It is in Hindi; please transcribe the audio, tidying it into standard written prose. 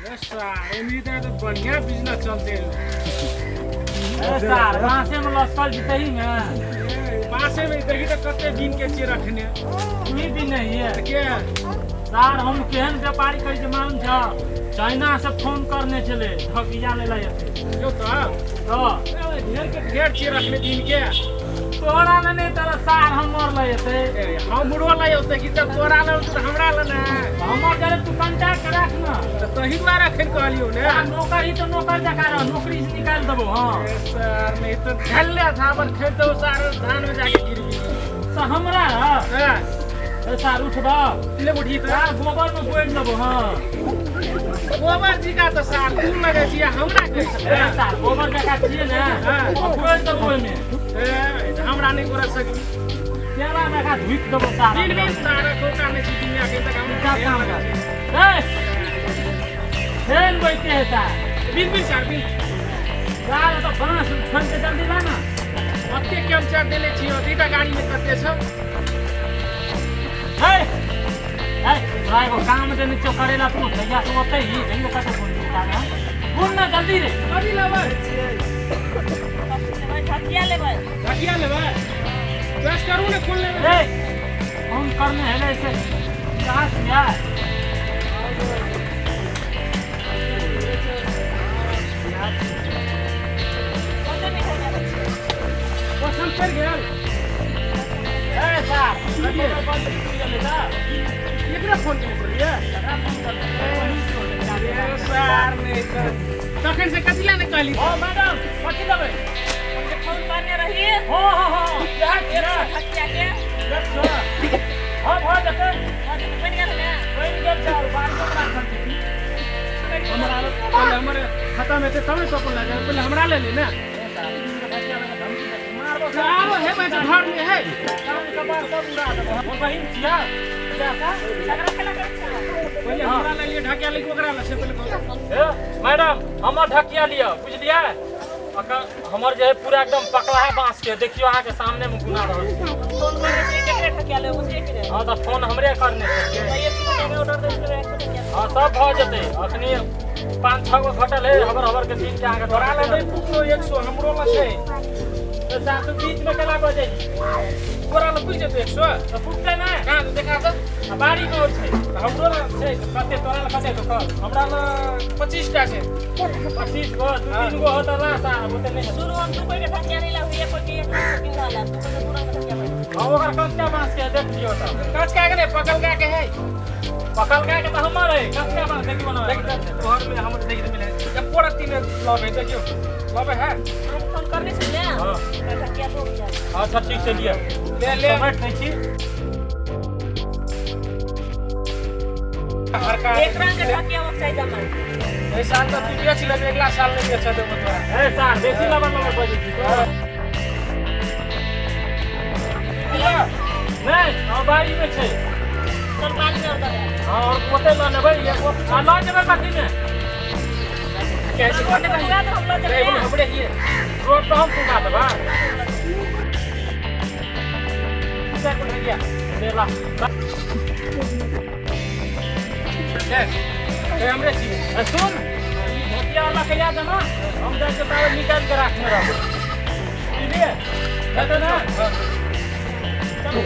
तो बढ़िया बिजनेस चलते हैं। सर बांसे में लस्कर जीते ही में बांसे में देखी तो कते दिन के चे रखने कोई भी नहीं है के सर हम केहन व्यापारी कह के मालूम छ चाइना से फोन करने चले ठगिया ले लाए जो तो ढेर चे रखने दिन के तोरा ने नहीं तेरा सार हम मर लए थे हमरो लाई होते कि जब तोरा लाई तो हमरा लेना हमर जरे तू कांटेक्ट राख ना तो तही द्वारा खेल कहलियो ने नौकरी तो नौकर जका रह नौकरी से निकाल देबो हां सर नहीं तो झल्ले था पर खेत तो सारे धान में जाके गिर गई से हमरा हां सर उठबा ले बुढ़ी तो गोबर में बोल देबो हां गोबर जी का तो सार फूल लगे छी हमरा के सर गोबर जका छिए ना बोल देबो में हमरा नहीं कर सकी केला में का धुइक देबो सार दिन दिन सारा कोका में छी दुनिया के तक हम क्या काम कर ए ट्रेन बैठे है सर बिन बिन सर बिन यार तो बांस छोड़ के जल्दी ला ना अत्ते कम चार देले छी दुईटा गाड़ी में कते छ हे हे ड्राइवर काम देने चो करेला तू भैया तो होते ही नहीं लोग का फोन करता है फोन ना जल्दी रे कभी लावे ढकिया लेबै बस करू ने खोल ले ए हम करने है ऐसे कहां से यार पसंद कर गया ए सर लगे एकरा फोन करिए सर नहीं तो तखन से कथिला ने कहली ओ मैडम कथि लेबै फोन करने रहिए हो क्या ढकिया के देखो हां हो जाते बन गेल ने कोई गेल सर बार को राख हमरा पहले हमरे खाता में से तब तो लगा पहले हमरा ले ले ना आओ है मैं घर में है काम का बार सब उड़ा देबो हम बहिन छिया क्या सा लगरा खेला कर पहले हमरा ले लिए ढकिया ले ओकरा ले से पहले ए मैडम हमर ढकिया लिया बुझलिए हमर जे है पूरा एकदम पकड़ा है बांस के देखियो अहाँ के सामने में गुना रहल फोन करने से केकरे ढकिया ले उसे के हां तो फोन हमरे करने छै ये चीज में ऑर्डर दे देबै 100 ढकिया हां सब भ जते अखनी 5-6 गो घटल है हबर के दिन के आगे तोरा ले दे पुरो 100 हमरो में छै तो साथ बीच में केला बजे तोरा ले पुछ जेते 100 तो फुटते ना कहां से देखा तो बाड़ी में छै हमरो ले छै कते तोरा ले कते तो कर हमरा ले 25 टा छै 25 गो 2-3 गो होता ना सा होते नहीं शुरू हम तू कोई के ढकिया नहीं ला हुई कोई के 1 किलो ला तू तो पूरा ढकिया ले हां ओकर कच्चा बांस के देख लियो त काच का के नहीं पकल का के है पकल का के तो हमर है कच्चा बांस देखि बना देख घर में हमर देख मिले जब पूरा तीन लबे देखियो लबे है हम फोन करने से ले हां ढकिया तो हो जाए अच्छा ठीक से लिया ले बैठ नहीं छी हर का एक रंग के ढकिया वो साइज में ए साल तो तू बेच ले अगला साल नहीं बेच दे तोरा ए सर बेसी लबन बजे छी नहीं और बाड़ी में छै चल पानी में उतर हां और ओते ल लेबै एगो आ ल जेबै कथि में कैसे कोने में पूरा तो हम लोग चले हमरे ही रोड पे हम पुगा देबा से को गया देला यस ए हमरे छी सुन ढकिया वाला कहिया देना हम जाके तावे निकाल के रखने रहब ठीक है ना चल